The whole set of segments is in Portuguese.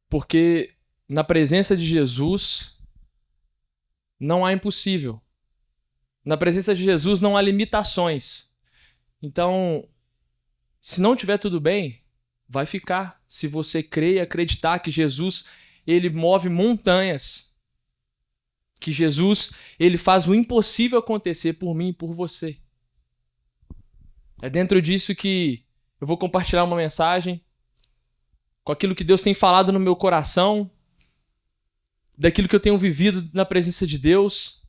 Porque na presença de Jesus não há impossível. Na presença de Jesus não há limitações. Então, se não tiver tudo bem, vai ficar. Se você crer e acreditar que Jesus, ele move montanhas, que Jesus, ele faz o impossível acontecer por mim e por você. É dentro disso que eu vou compartilhar uma mensagem com aquilo que Deus tem falado no meu coração, daquilo que eu tenho vivido na presença de Deus.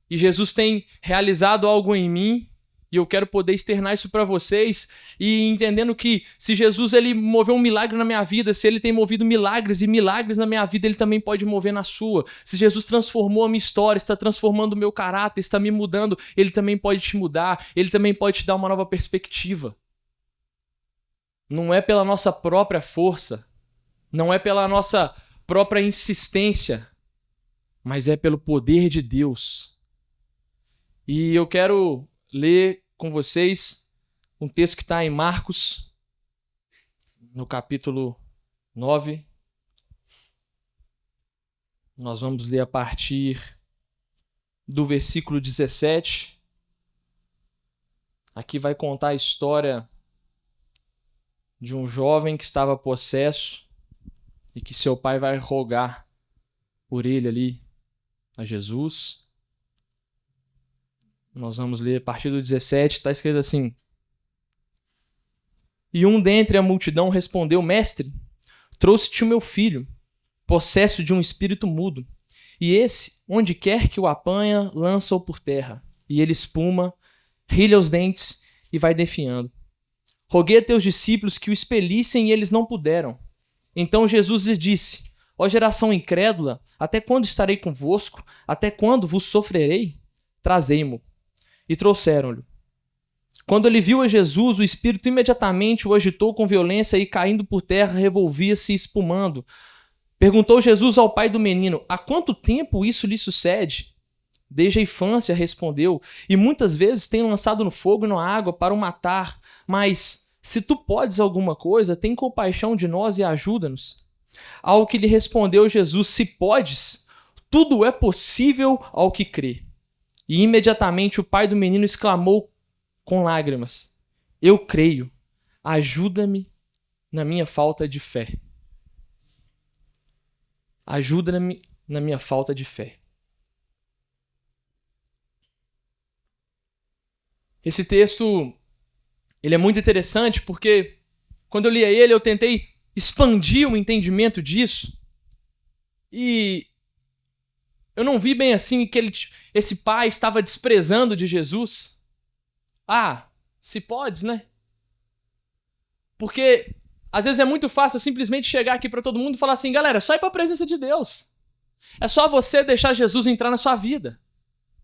E Jesus tem realizado algo em mim, e eu quero poder externar isso para vocês, e entendendo que se Jesus ele moveu um milagre na minha vida, se ele tem movido milagres e milagres na minha vida, ele também pode mover na sua. Se Jesus transformou a minha história, está transformando o meu caráter, está me mudando, ele também pode te mudar, ele também pode te dar uma nova perspectiva. Não é pela nossa própria força, não é pela nossa própria insistência, mas é pelo poder de Deus. E eu quero ler com vocês um texto que está em Marcos, no capítulo 9. Nós vamos ler a partir do versículo 17. Aqui vai contar a história de um jovem que estava possesso e que seu pai vai rogar por ele ali a Jesus. Nós vamos ler a partir do 17, está escrito assim: E um dentre a multidão respondeu: Mestre, trouxe-te o meu filho, possesso de um espírito mudo, e esse, onde quer que o apanha, lança-o por terra, e ele espuma, rilha os dentes e vai definhando. Roguei a teus discípulos que o expelissem e eles não puderam. Então Jesus lhe disse: Ó geração incrédula, até quando estarei convosco? Até quando vos sofrerei? Trazei-mo. E trouxeram-lhe. Quando ele viu a Jesus, o espírito imediatamente o agitou com violência e, caindo por terra, revolvia-se espumando. Perguntou Jesus ao pai do menino: Há quanto tempo isso lhe sucede? Desde a infância, respondeu, e muitas vezes tem lançado no fogo e na água para o matar. Mas, se tu podes alguma coisa, tem compaixão de nós e ajuda-nos. Ao que lhe respondeu Jesus: Se podes, tudo é possível ao que crê. E imediatamente o pai do menino exclamou com lágrimas: Eu creio, ajuda-me na minha falta de fé. Ajuda-me na minha falta de fé. Esse texto, ele é muito interessante porque quando eu lia ele, eu tentei expandir o entendimento disso e eu não vi bem assim que esse pai estava desprezando de Jesus. Ah, se pode, né? Porque às vezes é muito fácil eu simplesmente chegar aqui para todo mundo e falar assim: galera, é só ir para a presença de Deus. É só você deixar Jesus entrar na sua vida.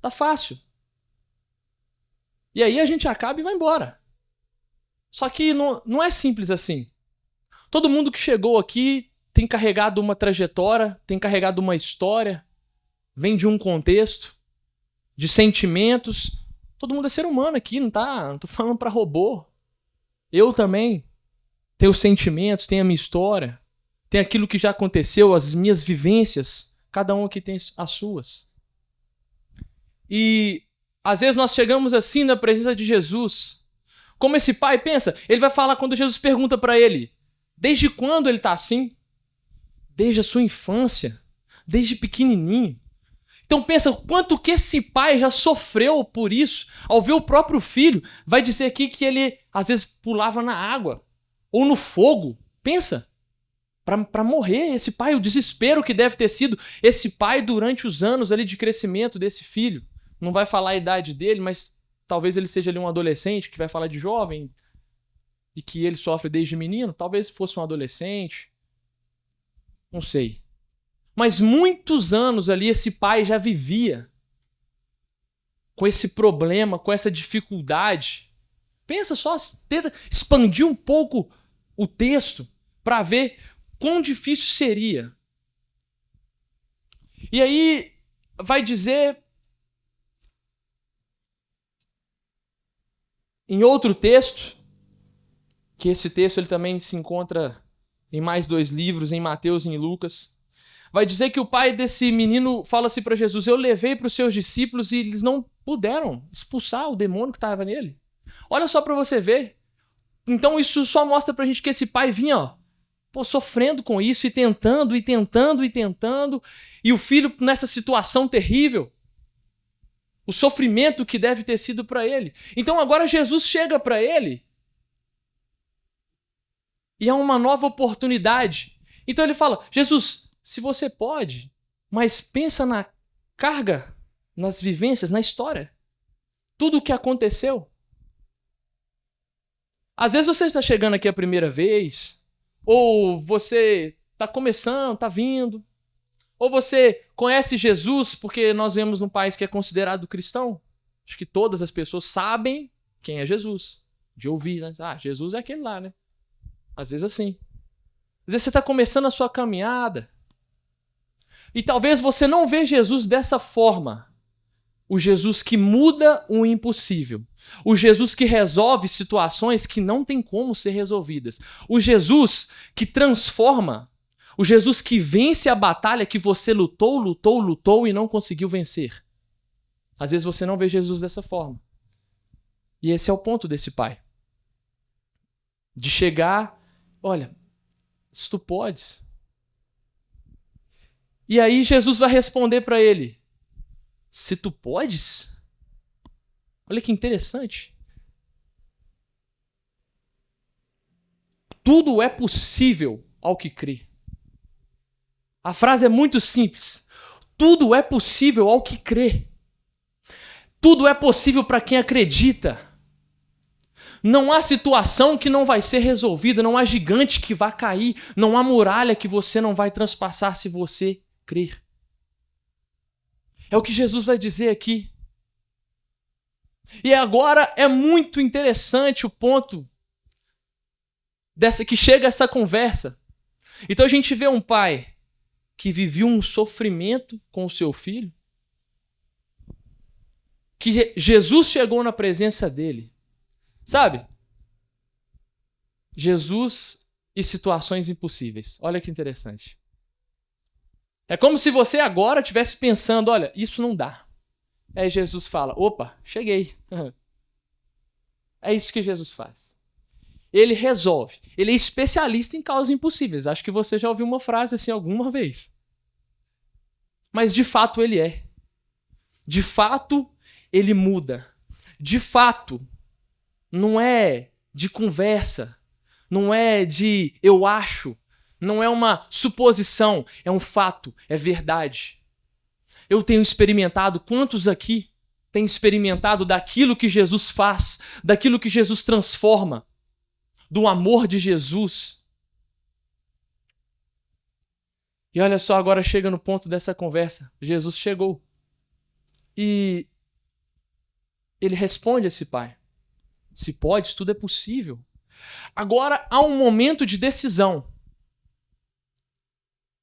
Tá fácil. E aí a gente acaba e vai embora. Só que não é simples assim. Todo mundo que chegou aqui tem carregado uma trajetória, tem carregado uma história, vem de um contexto, de sentimentos. Todo mundo é ser humano aqui, não tô falando para robô. Eu também tenho sentimentos, tenho a minha história, tenho aquilo que já aconteceu, as minhas vivências, cada um aqui tem as suas. E às vezes nós chegamos assim na presença de Jesus. Como esse pai pensa, ele vai falar quando Jesus pergunta para ele: desde quando ele está assim? Desde a sua infância, desde pequenininho. Então pensa quanto que esse pai já sofreu por isso. Ao ver o próprio filho, vai dizer aqui que ele às vezes pulava na água ou no fogo. Pensa, para morrer. Esse pai, o desespero que deve ter sido esse pai durante os anos ali de crescimento desse filho. Não vai falar a idade dele, mas talvez ele seja ali um adolescente que vai falar de jovem e que ele sofre desde menino. Talvez fosse um adolescente. Não sei. Mas muitos anos ali esse pai já vivia com esse problema, com essa dificuldade. Pensa só, tenta expandir um pouco o texto para ver quão difícil seria. E aí vai dizer em outro texto, que esse texto ele também se encontra em mais 2 livros, em Mateus e em Lucas. Vai dizer que o pai desse menino fala assim para Jesus: eu levei para os seus discípulos e eles não puderam expulsar o demônio que estava nele. Olha só para você ver. Então isso só mostra pra gente que esse pai vinha, sofrendo com isso e tentando, e tentando, e tentando. E o filho nessa situação terrível. O sofrimento que deve ter sido para ele. Então agora Jesus chega para ele e há uma nova oportunidade. Então ele fala: Jesus, se você pode, mas pensa na carga, nas vivências, na história. Tudo o que aconteceu. Às vezes você está chegando aqui a primeira vez, ou você está começando, está vindo, ou você conhece Jesus porque nós vivemos num país que é considerado cristão. Acho que todas as pessoas sabem quem é Jesus. De ouvir, né? Ah, Jesus é aquele lá, né? Às vezes assim. Às vezes você está começando a sua caminhada e talvez você não vê Jesus dessa forma. O Jesus que muda o impossível. O Jesus que resolve situações que não tem como ser resolvidas. O Jesus que transforma. O Jesus que vence a batalha que você lutou e não conseguiu vencer. Às vezes você não vê Jesus dessa forma. E esse é o ponto desse pai. De chegar, olha, se tu podes. E aí Jesus vai responder para ele: se tu podes? Olha que interessante. Tudo é possível ao que crê. A frase é muito simples. Tudo é possível ao que crê. Tudo é possível para quem acredita. Não há situação que não vai ser resolvida, não há gigante que vai cair, não há muralha que você não vai transpassar se você crer. É o que Jesus vai dizer aqui. E agora é muito interessante o ponto que chega essa conversa. Então a gente vê um pai que viveu um sofrimento com o seu filho, que Jesus chegou na presença dele. Sabe? Jesus e situações impossíveis. Olha que interessante. É como se você agora estivesse pensando: olha, isso não dá. Aí Jesus fala: opa, cheguei. É isso que Jesus faz. Ele resolve. Ele é especialista em causas impossíveis. Acho que você já ouviu uma frase assim alguma vez. Mas de fato ele é. De fato ele muda. De fato não é de conversa. Não é de eu acho. Não é uma suposição. É um fato. É verdade. Eu tenho experimentado, quantos aqui têm experimentado daquilo que Jesus faz, daquilo que Jesus transforma, do amor de Jesus? E olha só, agora chega no ponto dessa conversa. Jesus chegou. E ele responde a esse pai: se podes, tudo é possível. Agora há um momento de decisão.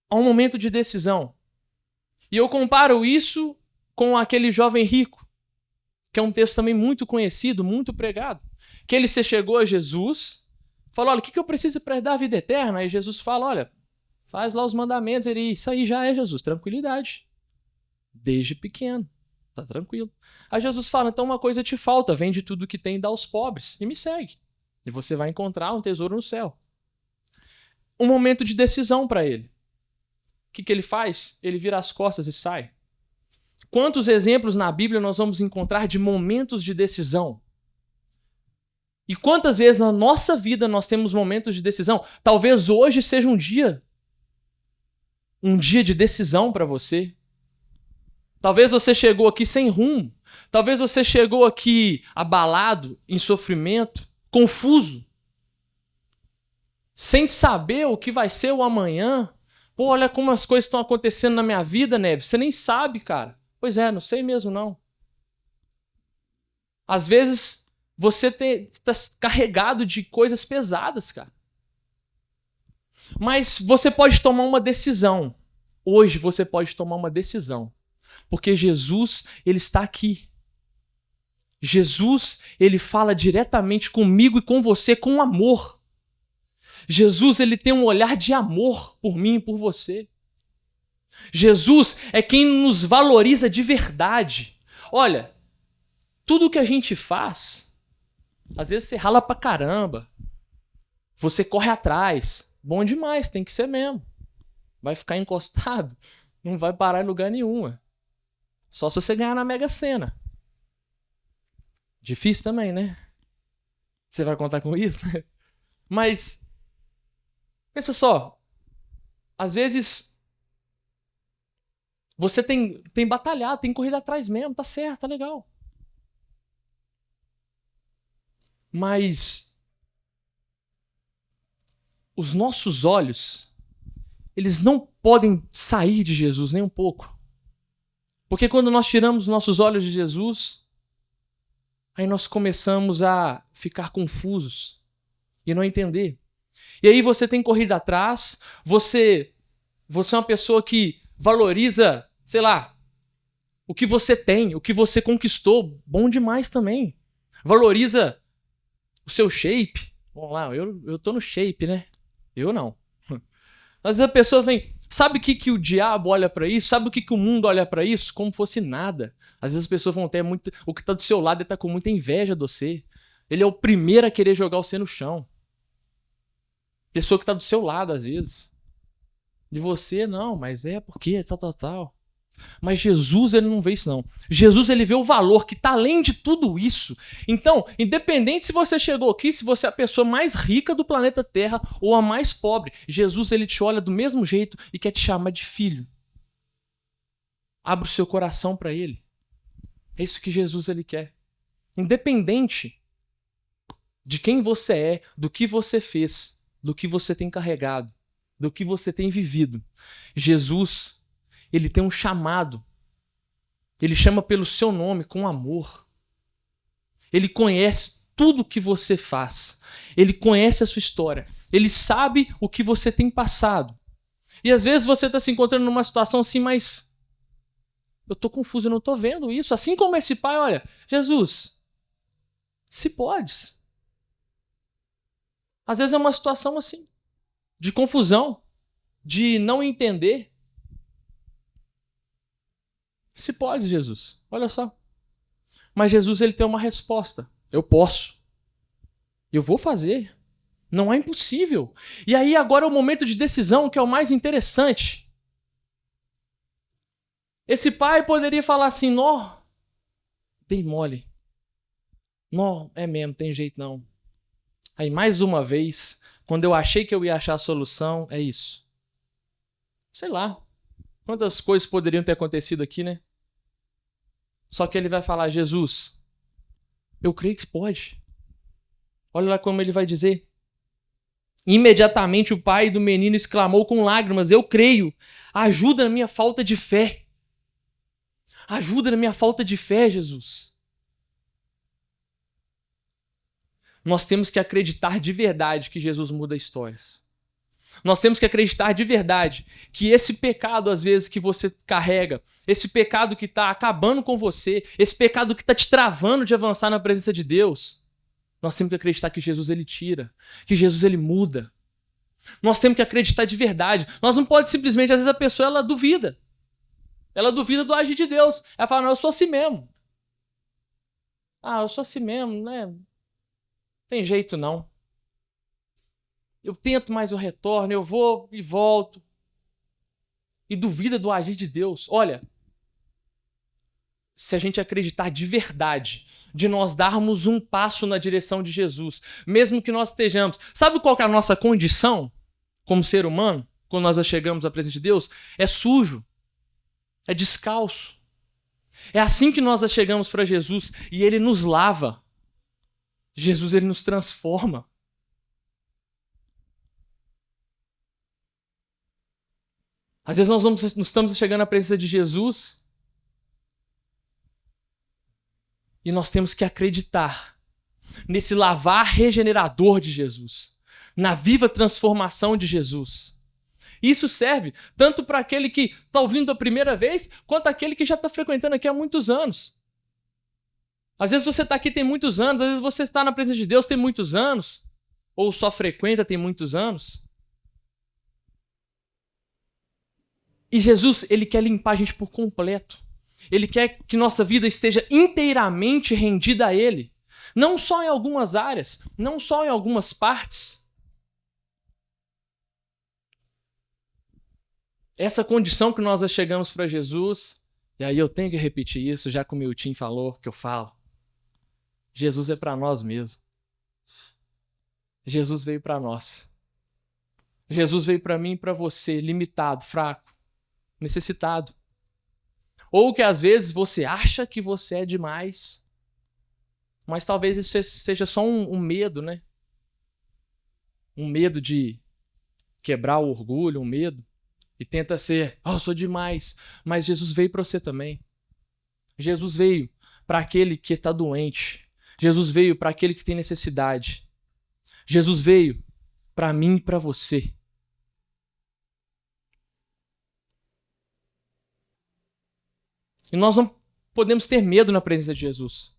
Há um momento de decisão. E eu comparo isso com aquele jovem rico, que é um texto também muito conhecido, muito pregado. Que ele se chegou a Jesus, falou: olha, o que eu preciso para herdar a vida eterna? Aí Jesus fala: olha, faz lá os mandamentos. Ele: isso aí já é, Jesus, tranquilidade. Desde pequeno, tá tranquilo. Aí Jesus fala: então uma coisa te falta, vende tudo que tem e dá aos pobres e me segue. E você vai encontrar um tesouro no céu. Um momento de decisão para ele. O que ele faz? Ele vira as costas e sai. Quantos exemplos na Bíblia nós vamos encontrar de momentos de decisão? E quantas vezes na nossa vida nós temos momentos de decisão? Talvez hoje seja um dia de decisão para você. Talvez você chegou aqui sem rumo. Talvez você chegou aqui abalado, em sofrimento, confuso, sem saber o que vai ser o amanhã. Pô, olha como as coisas estão acontecendo na minha vida, Neves. Você nem sabe, cara. Pois é, não sei mesmo não. Às vezes você está carregado de coisas pesadas, cara. Mas você pode tomar uma decisão. Hoje você pode tomar uma decisão. Porque Jesus, ele está aqui. Jesus, ele fala diretamente comigo e com você com amor. Jesus, ele tem um olhar de amor por mim e por você. Jesus é quem nos valoriza de verdade. Olha, tudo que a gente faz, às vezes você rala pra caramba, você corre atrás, bom demais, tem que ser mesmo. Vai ficar encostado, não vai parar em lugar nenhum. Só se você ganhar na Mega Sena. Difícil também, né? Você vai contar com isso? Mas, pensa só, às vezes você tem batalhado, tem corrido atrás mesmo, tá certo, tá legal. Mas os nossos olhos, eles não podem sair de Jesus nem um pouco. Porque quando nós tiramos os nossos olhos de Jesus, aí nós começamos a ficar confusos e não entender. E aí você tem corrido atrás, você é uma pessoa que valoriza, sei lá, o que você tem, o que você conquistou, bom demais também. Valoriza o seu shape. Vamos lá, eu tô no shape, né? Eu não. Às vezes a pessoa vem, sabe o que o diabo olha pra isso? Sabe o que o mundo olha pra isso? Como fosse nada. Às vezes as pessoas vão ter muito, o que tá do seu lado, ele tá com muita inveja de você. Ele é o primeiro a querer jogar você no chão. Pessoa que tá do seu lado, às vezes. De você, não, mas é porque tal. Mas Jesus, ele não vê isso, não. Jesus, ele vê o valor que está além de tudo isso. Então, independente se você chegou aqui, se você é a pessoa mais rica do planeta Terra ou a mais pobre, Jesus, ele te olha do mesmo jeito e quer te chamar de filho. Abra o seu coração para ele. É isso que Jesus, ele quer. Independente de quem você é, do que você fez, do que você tem carregado, do que você tem vivido, Jesus, ele tem um chamado. Ele chama pelo seu nome com amor. Ele conhece tudo o que você faz. Ele conhece a sua história. Ele sabe o que você tem passado. E às vezes você está se encontrando numa situação assim, mas eu estou confuso, eu não estou vendo isso. Assim como esse pai, olha, Jesus, se podes. Às vezes é uma situação assim, de confusão, de não entender. Se pode, Jesus. Olha só. Mas Jesus, ele tem uma resposta. Eu posso. Eu vou fazer. Não é impossível. E aí agora é o momento de decisão, que é o mais interessante. Esse pai poderia falar assim, nó, tem mole. Nó, é mesmo, tem jeito não. Aí mais uma vez, quando eu achei que eu ia achar a solução, é isso. Sei lá. Quantas coisas poderiam ter acontecido aqui, né? Só que ele vai falar, Jesus, eu creio que pode. Olha lá como ele vai dizer. Imediatamente o pai do menino exclamou com lágrimas, eu creio, ajuda na minha falta de fé. Ajuda na minha falta de fé, Jesus. Nós temos que acreditar de verdade que Jesus muda histórias. Nós temos que acreditar de verdade que esse pecado, às vezes, que você carrega, esse pecado que está acabando com você, esse pecado que está te travando de avançar na presença de Deus, nós temos que acreditar que Jesus, ele tira, que Jesus, ele muda. Nós temos que acreditar de verdade. Nós não podemos simplesmente, às vezes, a pessoa, ela duvida. Ela duvida do agir de Deus. Ela fala, não, eu sou assim mesmo. Ah, eu sou assim mesmo, né? Tem jeito não. Eu tento, mas eu retorno, eu vou e volto. E duvida do agir de Deus. Olha, se a gente acreditar de verdade, de nós darmos um passo na direção de Jesus, mesmo que nós estejamos... Sabe qual que é a nossa condição como ser humano, quando nós chegamos à presença de Deus? É sujo, é descalço. É assim que nós chegamos para Jesus e ele nos lava. Jesus, ele nos transforma. Às vezes nós estamos chegando à presença de Jesus e nós temos que acreditar nesse lavar regenerador de Jesus, na viva transformação de Jesus. Isso serve tanto para aquele que está ouvindo a primeira vez, quanto aquele que já está frequentando aqui há muitos anos. Às vezes você está aqui tem muitos anos, às vezes você está na presença de Deus tem muitos anos. ou só frequenta tem muitos anos. E Jesus, ele quer limpar a gente por completo. Ele quer que nossa vida esteja inteiramente rendida a ele. Não só em algumas áreas, não só em algumas partes. Essa condição que nós chegamos para Jesus, e aí eu tenho que repetir isso, já que o meu Tim falou, que eu falo. Jesus é para nós mesmo. Jesus veio para nós. Jesus veio para mim e para você, limitado, fraco, necessitado. Ou que às vezes você acha que você é demais, mas talvez isso seja só um medo, né? Um medo de quebrar o orgulho, um medo. E tenta ser, eu sou demais. Mas Jesus veio para você também. Jesus veio para aquele que está doente. Jesus veio para aquele que tem necessidade. Jesus veio para mim e para você. E nós não podemos ter medo na presença de Jesus.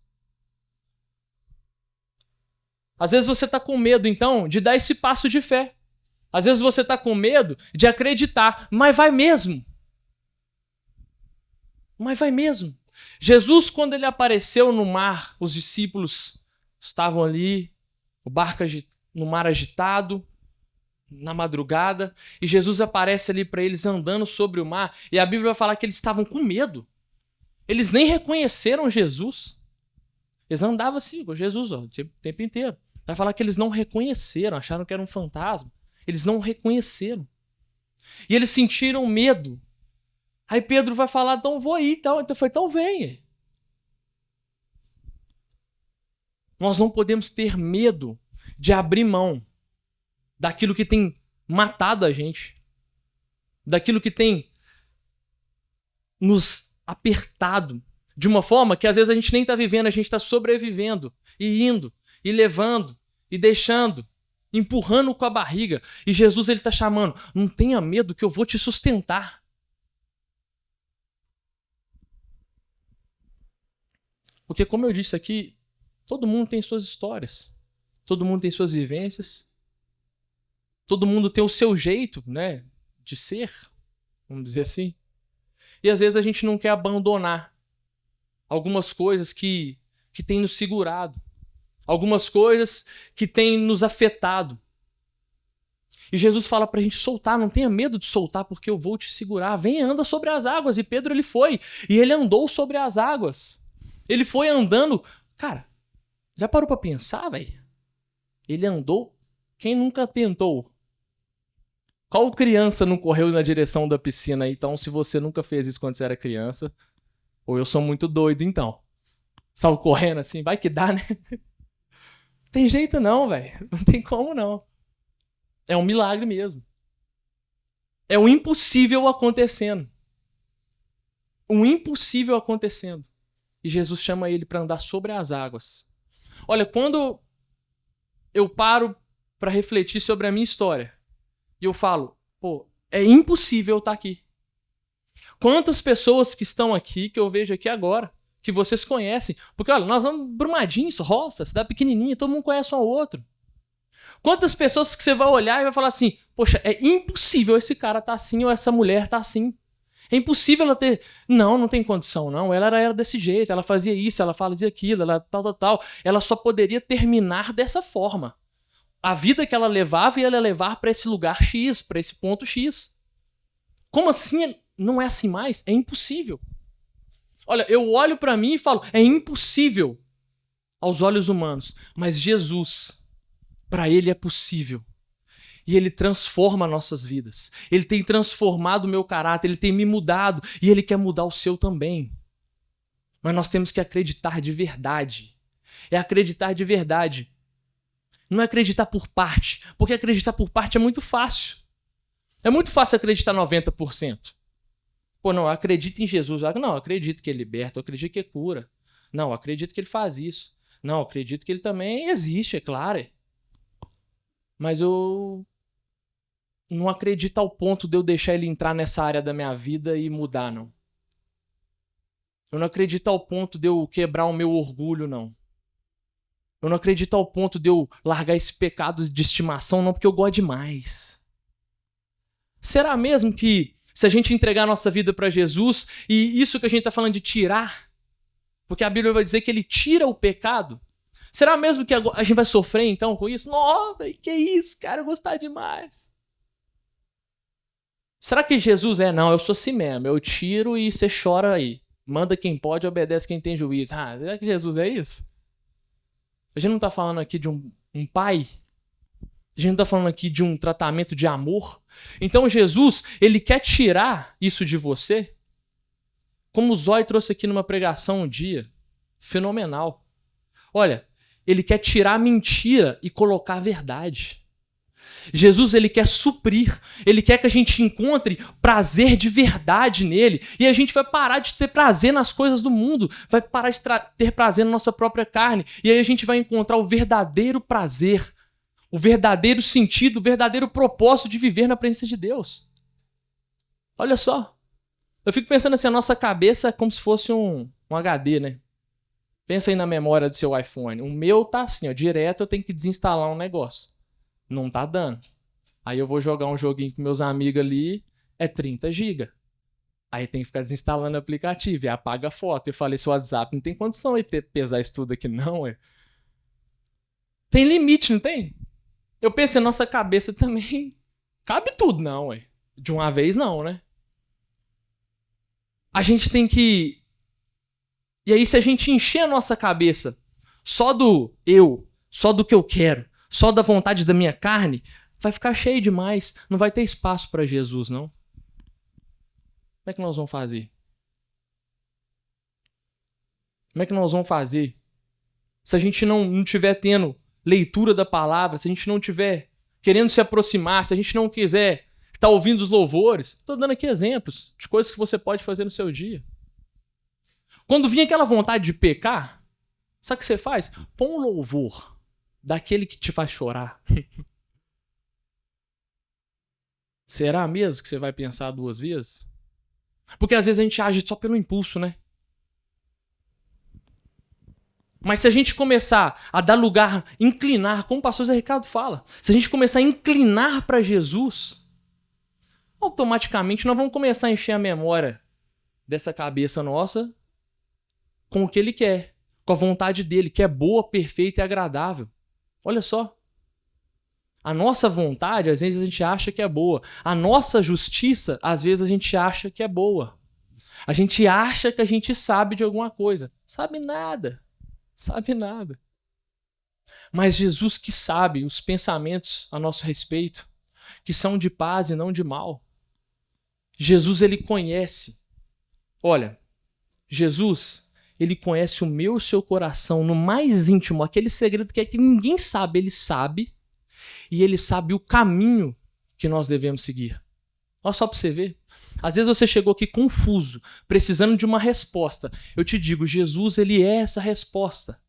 Às vezes você está com medo, então, de dar esse passo de fé. Às vezes você está com medo de acreditar, mas vai mesmo. Mas vai mesmo. Jesus, quando ele apareceu no mar, os discípulos estavam ali, o barco no mar agitado, na madrugada, e Jesus aparece ali para eles andando sobre o mar, e a Bíblia vai falar que eles estavam com medo. Eles nem reconheceram Jesus. Eles andavam assim com Jesus o tempo inteiro. Vai falar que eles não reconheceram, acharam que era um fantasma. Eles não reconheceram. E eles sentiram medo. Aí Pedro vai falar, então vou aí. Então foi, então vem. Nós não podemos ter medo de abrir mão daquilo que tem matado a gente. Daquilo que tem nos apertado. De uma forma que às vezes a gente nem está vivendo, a gente está sobrevivendo. E indo, e levando, e deixando. Empurrando com a barriga. E Jesus, ele está chamando, não tenha medo que eu vou te sustentar. Porque como eu disse aqui, todo mundo tem suas histórias. Todo mundo tem suas vivências. Todo mundo tem o seu jeito, né, de ser, vamos dizer assim. E às vezes a gente não quer abandonar algumas coisas que têm nos segurado. Algumas coisas que têm nos afetado. E Jesus fala pra gente soltar, não tenha medo de soltar, porque eu vou te segurar. Vem, anda sobre as águas. E Pedro, ele foi. E ele andou sobre as águas. Ele foi andando. Cara, já parou pra pensar, velho? Ele andou. Quem nunca tentou? Qual criança não correu na direção da piscina? Então, se você nunca fez isso quando você era criança, ou eu sou muito doido, então. Saiu correndo assim, vai que dá, né? Tem jeito não, velho. Não tem como não. É um milagre mesmo. É um impossível acontecendo. Um impossível acontecendo. E Jesus chama ele para andar sobre as águas. Olha, quando eu paro para refletir sobre a minha história, e eu falo, pô, é impossível eu estar aqui. Quantas pessoas que estão aqui, que eu vejo aqui agora, que vocês conhecem. Porque, olha, nós vamos Brumadinho, roça, cidade pequenininha, todo mundo conhece um ao outro. Quantas pessoas que você vai olhar e vai falar assim, poxa, é impossível esse cara tá assim ou essa mulher tá assim. É impossível ela ter... Não tem condição, não. Ela era desse jeito, ela fazia isso, ela fazia aquilo, ela tal. Ela só poderia terminar dessa forma. A vida que ela levava ia levar para esse lugar X, para esse ponto X. Como assim não é assim mais? É impossível. Olha, eu olho para mim e falo, é impossível aos olhos humanos, mas Jesus, para ele é possível. E ele transforma nossas vidas. Ele tem transformado o meu caráter, ele tem me mudado e ele quer mudar o seu também. Mas nós temos que acreditar de verdade. É acreditar de verdade. Não é acreditar por parte, porque acreditar por parte é muito fácil. É muito fácil acreditar 90%. Pô, não, eu acredito em Jesus. Não, eu acredito que ele liberta, eu acredito que ele cura. Não, eu acredito que ele faz isso. Não, eu acredito que ele também existe, é claro. Mas eu não acredito ao ponto de eu deixar ele entrar nessa área da minha vida e mudar, não. Eu não acredito ao ponto de eu quebrar o meu orgulho, não. Eu não acredito ao ponto de eu largar esse pecado de estimação, não, porque eu gosto demais. Será mesmo que se a gente entregar a nossa vida para Jesus, e isso que a gente está falando de tirar, porque a Bíblia vai dizer que ele tira o pecado, será mesmo que a gente vai sofrer então com isso? Nossa, que isso, cara, eu gostar demais. Será que Jesus não, eu sou assim mesmo, eu tiro e você chora aí. Manda quem pode, obedece quem tem juízo. Será que Jesus é isso? A gente não está falando aqui de um pai? A gente não está falando aqui de um tratamento de amor? Então Jesus, ele quer tirar isso de você, como o Zói trouxe aqui numa pregação um dia. Fenomenal. Olha, ele quer tirar a mentira e colocar a verdade. Jesus, ele quer suprir, ele quer que a gente encontre prazer de verdade nele, e a gente vai parar de ter prazer nas coisas do mundo, vai parar de ter prazer na nossa própria carne, e aí a gente vai encontrar o verdadeiro prazer, o verdadeiro sentido, o verdadeiro propósito de viver na presença de Deus. Olha só, eu fico pensando assim, a nossa cabeça é como se fosse um HD, né? Pensa aí na memória do seu iPhone. O meu tá assim, ó, direto eu tenho que desinstalar um negócio. Não tá dando. Aí eu vou jogar um joguinho com meus amigos ali, é 30 GB. Aí tem que ficar desinstalando o aplicativo, e apaga a foto. Eu falei, esse WhatsApp não tem condição de pesar isso tudo aqui não, ué. Tem limite, não tem? Eu pensei, nossa cabeça também cabe tudo, não, ué. De uma vez não, né? A gente tem que... E aí se a gente encher a nossa cabeça só do eu, só do que eu quero, só da vontade da minha carne, vai ficar cheio demais. Não vai ter espaço para Jesus, não. Como é que nós vamos fazer? Como é que nós vamos fazer? Se a gente não estiver tendo leitura da palavra, se a gente não estiver querendo se aproximar, se a gente não quiser estar ouvindo os louvores. Estou dando aqui exemplos de coisas que você pode fazer no seu dia. Quando vir aquela vontade de pecar, sabe o que você faz? Põe um louvor daquele que te faz chorar. Será mesmo que você vai pensar 2 vezes? Porque às vezes a gente age só pelo impulso, né? Mas se a gente começar a dar lugar, inclinar, como o pastor Zé Ricardo fala, se a gente começar a inclinar para Jesus, automaticamente nós vamos começar a encher a memória dessa cabeça nossa com o que ele quer, com a vontade dele, que é boa, perfeita e agradável. Olha só. A nossa vontade, às vezes a gente acha que é boa. A nossa justiça, às vezes a gente acha que é boa. A gente acha que a gente sabe de alguma coisa. Sabe nada. Sabe nada. Mas Jesus que sabe os pensamentos a nosso respeito, que são de paz e não de mal. Jesus, ele conhece. Olha, Jesus, ele conhece o meu e o seu coração no mais íntimo, aquele segredo que é que ninguém sabe, ele sabe. E ele sabe o caminho que nós devemos seguir. Olha só para você ver. Às vezes você chegou aqui confuso, precisando de uma resposta. Eu te digo, Jesus, ele é essa resposta.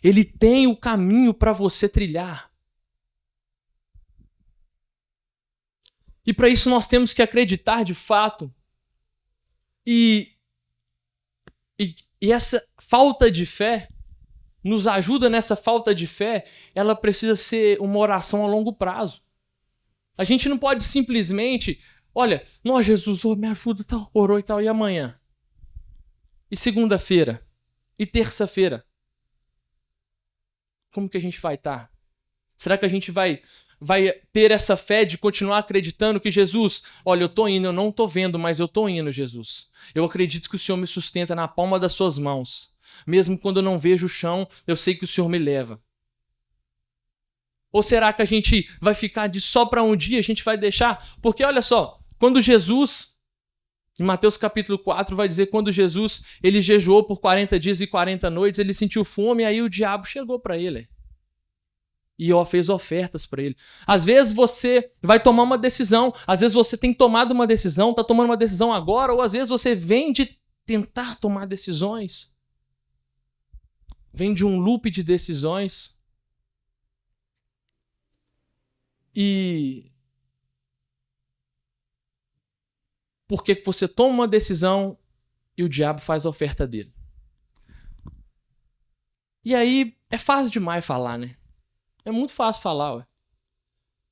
Ele tem o caminho para você trilhar. E para isso nós temos que acreditar de fato. E essa falta de fé, nos ajuda nessa falta de fé, ela precisa ser uma oração a longo prazo. A gente não pode simplesmente, olha, nós, Jesus, me ajuda, tal, orou e tal, e amanhã? E segunda-feira? E terça-feira? Como que a gente vai estar? Será que a gente vai ter essa fé de continuar acreditando que Jesus, olha, eu tô indo, eu não tô vendo, mas eu tô indo, Jesus. Eu acredito que o Senhor me sustenta na palma das suas mãos. Mesmo quando eu não vejo o chão, eu sei que o Senhor me leva. Ou será que a gente vai ficar de só para um dia, a gente vai deixar? Porque olha só, quando Jesus, em Mateus capítulo 4, vai dizer quando Jesus, ele jejuou por 40 dias e 40 noites, ele sentiu fome, e aí o diabo chegou para ele. E fez ofertas para ele. Às vezes você vai tomar uma decisão, às vezes você tem tomado uma decisão, está tomando uma decisão agora, ou às vezes você vem de tentar tomar decisões. Vem de um loop de decisões. E porque você toma uma decisão e o diabo faz a oferta dele. E aí, é fácil demais falar, né? É muito fácil falar, ué.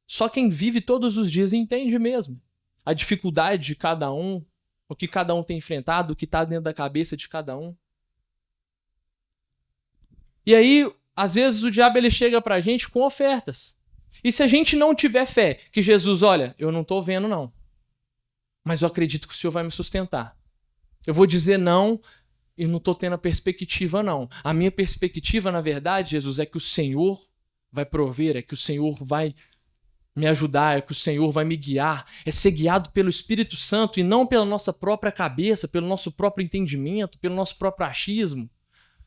Só quem vive todos os dias entende mesmo a dificuldade de cada um, o que cada um tem enfrentado, o que está dentro da cabeça de cada um. E aí, às vezes, o diabo ele chega pra gente com ofertas. E se a gente não tiver fé, que Jesus, olha, eu não estou vendo não, mas eu acredito que o Senhor vai me sustentar. Eu vou dizer não e não estou tendo a perspectiva não. A minha perspectiva, na verdade, Jesus, é que o Senhor vai prover, é que o Senhor vai me ajudar, é que o Senhor vai me guiar, é ser guiado pelo Espírito Santo e não pela nossa própria cabeça, pelo nosso próprio entendimento, pelo nosso próprio achismo.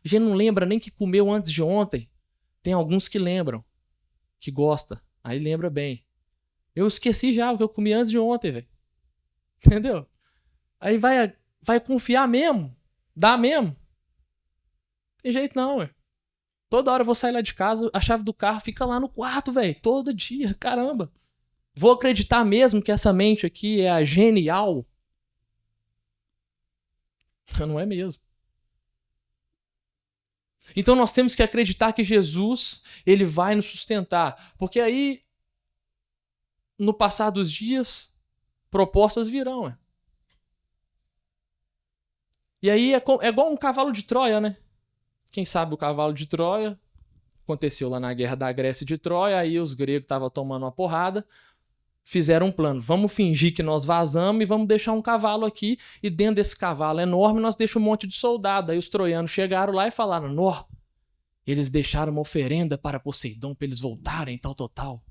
A gente não lembra nem que comeu antes de ontem. Tem alguns que lembram, que gosta, aí lembra bem. Eu esqueci já o que eu comi antes de ontem, velho. Entendeu? Aí vai confiar mesmo, dá mesmo. Tem jeito não, velho. Toda hora eu vou sair lá de casa, a chave do carro fica lá no quarto, velho. Todo dia, caramba. Vou acreditar mesmo que essa mente aqui é a genial? Não é mesmo. Então nós temos que acreditar que Jesus, ele vai nos sustentar. Porque aí, no passar dos dias, propostas virão. É. E aí é igual um cavalo de Troia, né? Quem sabe o cavalo de Troia aconteceu lá na guerra da Grécia e de Troia, aí os gregos estavam tomando uma porrada, fizeram um plano. Vamos fingir que nós vazamos e vamos deixar um cavalo aqui, e dentro desse cavalo enorme nós deixamos um monte de soldado. Aí os troianos chegaram lá e falaram, nó, eles deixaram uma oferenda para Poseidon para eles voltarem, tal.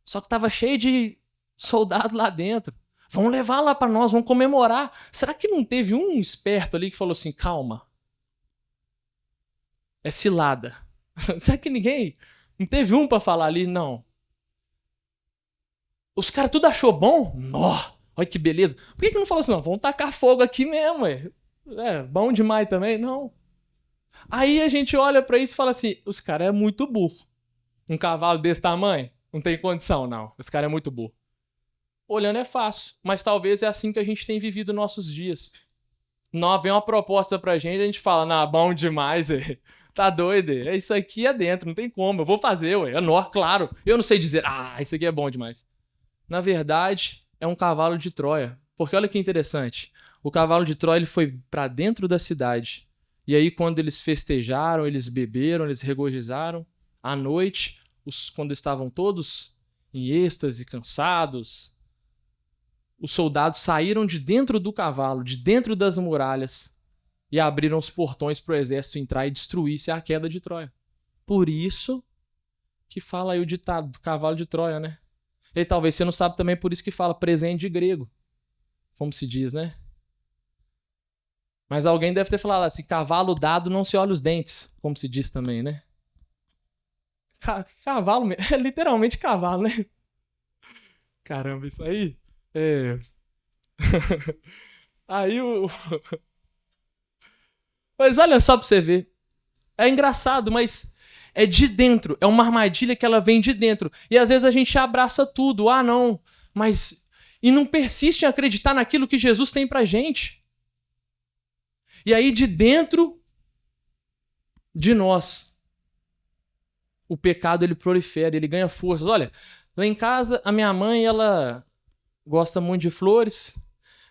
Só que tava cheio de soldado lá dentro. Vão levar lá para nós, vão comemorar. Será que não teve um esperto ali que falou assim, calma, é cilada. Será que ninguém, não teve um para falar ali? Não. Os caras tudo achou bom? Nó, olha que beleza. Por que não falou assim, não, vamos tacar fogo aqui mesmo, é bom demais também? Não. Aí a gente olha para isso e fala assim, os caras é muito burro. Um cavalo desse tamanho, não tem condição, não. Os caras é muito burro. Olhando é fácil, mas talvez é assim que a gente tem vivido nossos dias. Não, vem uma proposta pra gente, a gente fala, não, bom demais, tá doido, é isso aqui é dentro, não tem como, eu vou fazer, é nó, claro. Eu não sei dizer, isso aqui é bom demais. Na verdade, é um cavalo de Troia, porque olha que interessante, o cavalo de Troia ele foi pra dentro da cidade, e aí quando eles festejaram, eles beberam, eles regozijaram, à noite, quando estavam todos em êxtase, cansados, os soldados saíram de dentro do cavalo, de dentro das muralhas, e abriram os portões para o exército entrar e destruir-se a queda de Troia. Por isso que fala aí o ditado do cavalo de Troia, né? E talvez você não sabe também por isso que fala presente de grego, como se diz, né? Mas alguém deve ter falado assim, cavalo dado não se olha os dentes, como se diz também, né? Cavalo, é literalmente cavalo, né? Caramba, isso aí... Aí Mas olha só pra você ver. É engraçado, mas é de dentro. É uma armadilha que ela vem de dentro. E às vezes a gente abraça tudo. Não. Mas... E não persiste em acreditar naquilo que Jesus tem pra gente. E aí de dentro de nós, o pecado ele prolifera, ele ganha forças. Olha, lá em casa, a minha mãe, ela... gosta muito de flores,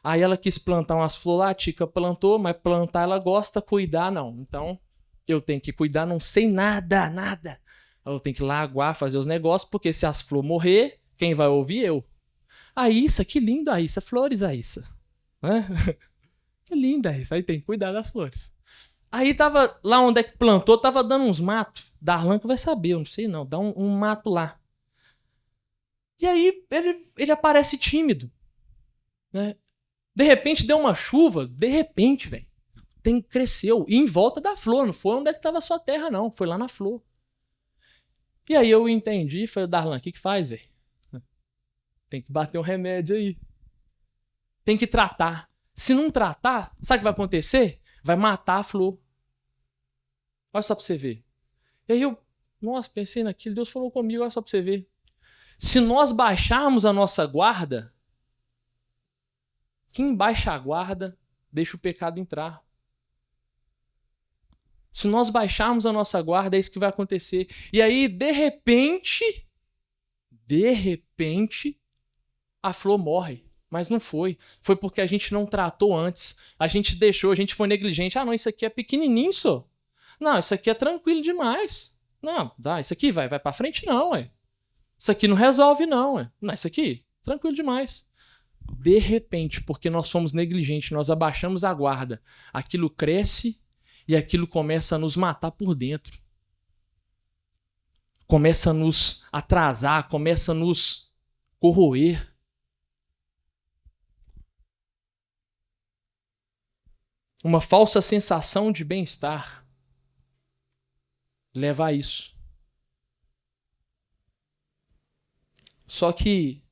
aí ela quis plantar umas flores lá, a Tica plantou, mas plantar ela gosta, cuidar não. Então, eu tenho que cuidar, não sei nada. Eu tenho que ir lá aguar, fazer os negócios, porque se as flores morrer, quem vai ouvir? Eu. Aissa, que lindo, Aissa, flores, Aissa. Que linda, Aissa, aí tem que cuidar das flores. Aí tava, lá onde é que plantou, tava dando uns matos, Darlan que vai saber, eu não sei não, dá um mato lá. E aí ele aparece tímido, né? De repente deu uma chuva, velho. Cresceu. E em volta da flor, não foi onde é que estava a sua terra, não. Foi lá na flor. E aí eu entendi, falei, Darlan, o que faz, velho? Tem que bater um remédio aí. Tem que tratar. Se não tratar, sabe o que vai acontecer? Vai matar a flor. Olha só pra você ver. E aí nossa, pensei naquilo, Deus falou comigo, olha só pra você ver. Se nós baixarmos a nossa guarda, quem baixa a guarda, deixa o pecado entrar. Se nós baixarmos a nossa guarda, é isso que vai acontecer. E aí, de repente, a flor morre. Mas não foi. Foi porque a gente não tratou antes. A gente deixou, a gente foi negligente. Ah, não, isso aqui é pequenininho, só. Não, isso aqui é tranquilo demais. Não, dá, isso aqui vai pra frente não, ué. Isso aqui não resolve não, ué. Não, isso aqui, tranquilo demais. De repente, porque nós fomos negligentes, nós abaixamos a guarda, aquilo cresce e aquilo começa a nos matar por dentro. Começa a nos atrasar, começa a nos corroer. Uma falsa sensação de bem-estar leva a isso. Só que,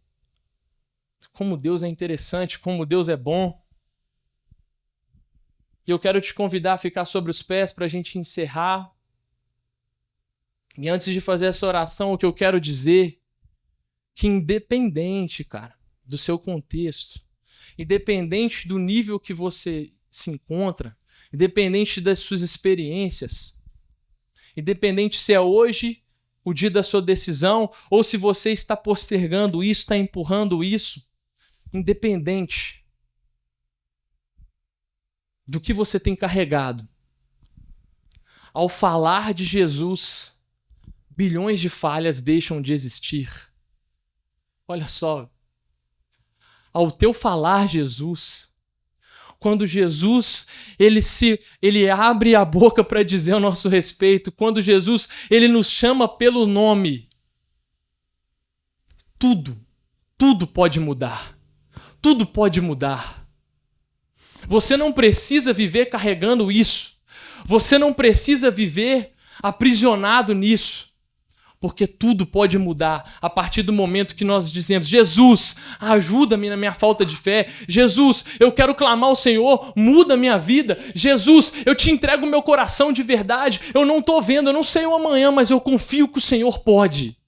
como Deus é interessante, como Deus é bom, e eu quero te convidar a ficar sobre os pés para a gente encerrar. E antes de fazer essa oração, o que eu quero dizer, que independente, cara, do seu contexto, independente do nível que você se encontra, independente das suas experiências, independente se é hoje o dia da sua decisão ou se você está postergando isso, está empurrando isso, independente do que você tem carregado, ao falar de Jesus, bilhões de falhas deixam de existir. Olha só, ao teu falar Jesus, quando Jesus ele abre a boca para dizer ao nosso respeito, quando Jesus ele nos chama pelo nome, tudo pode mudar. Tudo pode mudar. Você não precisa viver carregando isso. Você não precisa viver aprisionado nisso. Porque tudo pode mudar a partir do momento que nós dizemos: Jesus, ajuda-me na minha falta de fé. Jesus, eu quero clamar ao Senhor, muda a minha vida. Jesus, eu te entrego o meu coração de verdade. Eu não estou vendo, eu não sei o amanhã, mas eu confio que o Senhor pode.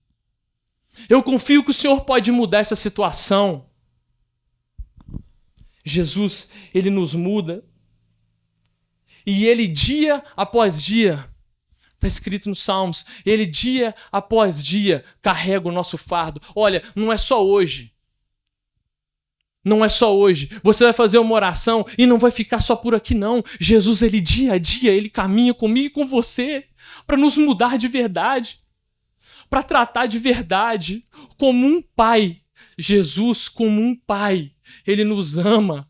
Eu confio que o Senhor pode mudar essa situação. Jesus, ele nos muda. E ele, dia após dia, está escrito nos Salmos, ele dia após dia carrega o nosso fardo. Olha, não é só hoje. Não é só hoje. Você vai fazer uma oração e não vai ficar só por aqui, não. Jesus, ele dia a dia, ele caminha comigo e com você para nos mudar de verdade, para tratar de verdade como um pai. Jesus, como um pai, ele nos ama.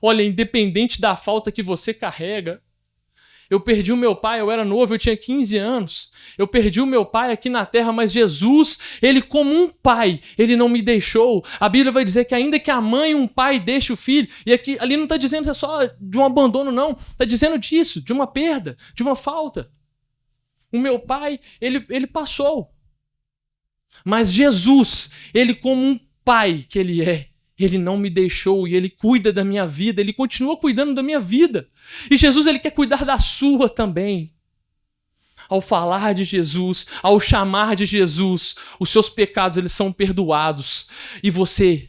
Olha, independente da falta que você carrega. Eu perdi o meu pai, eu era novo, eu tinha 15 anos. Eu perdi o meu pai aqui na terra, mas Jesus, ele como um pai, ele não me deixou. A Bíblia vai dizer que ainda que a mãe e um pai deixem o filho, e aqui, ali não está dizendo só de um abandono, não. Está dizendo disso, de uma perda, de uma falta. O meu pai, ele passou. Mas Jesus, ele como um pai que ele é, ele não me deixou e ele cuida da minha vida, ele continua cuidando da minha vida. E Jesus, ele quer cuidar da sua também. Ao falar de Jesus, ao chamar de Jesus, os seus pecados, eles são perdoados. E você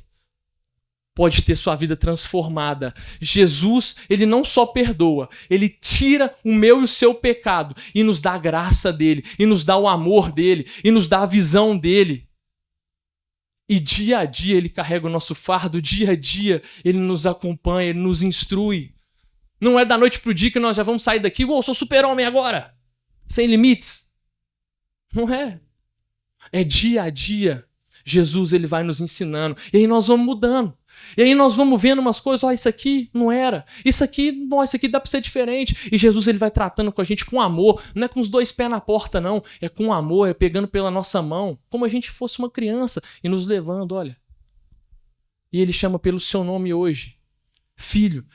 pode ter sua vida transformada. Jesus, ele não só perdoa, ele tira o meu e o seu pecado e nos dá a graça dele, e nos dá o amor dele, e nos dá a visão dele. E dia a dia ele carrega o nosso fardo, dia a dia ele nos acompanha, ele nos instrui. Não é da noite pro dia que nós já vamos sair daqui, sou super-homem agora, sem limites. Não é. É dia a dia. Jesus, ele vai nos ensinando. E aí nós vamos mudando. E aí nós vamos vendo umas coisas, isso aqui não era. Isso aqui dá para ser diferente. E Jesus, ele vai tratando com a gente com amor. Não é com os dois pés na porta, não. É com amor, é pegando pela nossa mão. Como a gente fosse uma criança e nos levando, olha. E ele chama pelo seu nome hoje. Filho,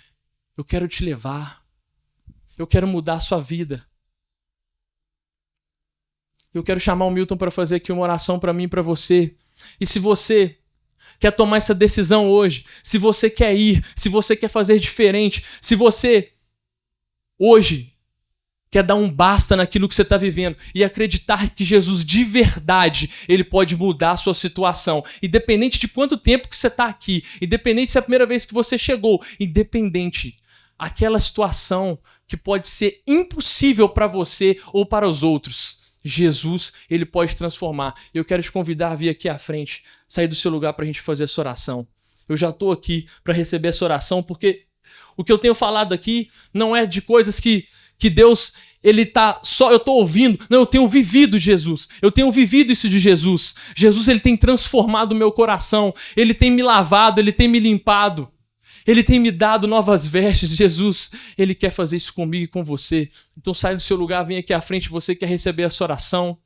eu quero te levar. Eu quero mudar a sua vida. Eu quero chamar o Milton para fazer aqui uma oração para mim e para você. E se você quer tomar essa decisão hoje, se você quer ir, se você quer fazer diferente, se você hoje quer dar um basta naquilo que você está vivendo e acreditar que Jesus de verdade, ele pode mudar a sua situação, independente de quanto tempo que você está aqui, independente se é a primeira vez que você chegou, independente, aquela situação que pode ser impossível para você ou para os outros, Jesus, ele pode transformar. Eu quero te convidar a vir aqui à frente, sair do seu lugar para a gente fazer essa oração. Eu já estou aqui para receber essa oração, porque o que eu tenho falado aqui não é de coisas que Deus, ele tá só, eu estou ouvindo. Não, eu tenho vivido Jesus. Eu tenho vivido isso de Jesus. Jesus, ele tem transformado o meu coração. Ele tem me lavado, ele tem me limpado. Ele tem me dado novas vestes. Jesus, ele quer fazer isso comigo e com você. Então sai do seu lugar, vem aqui à frente, você quer receber essa oração.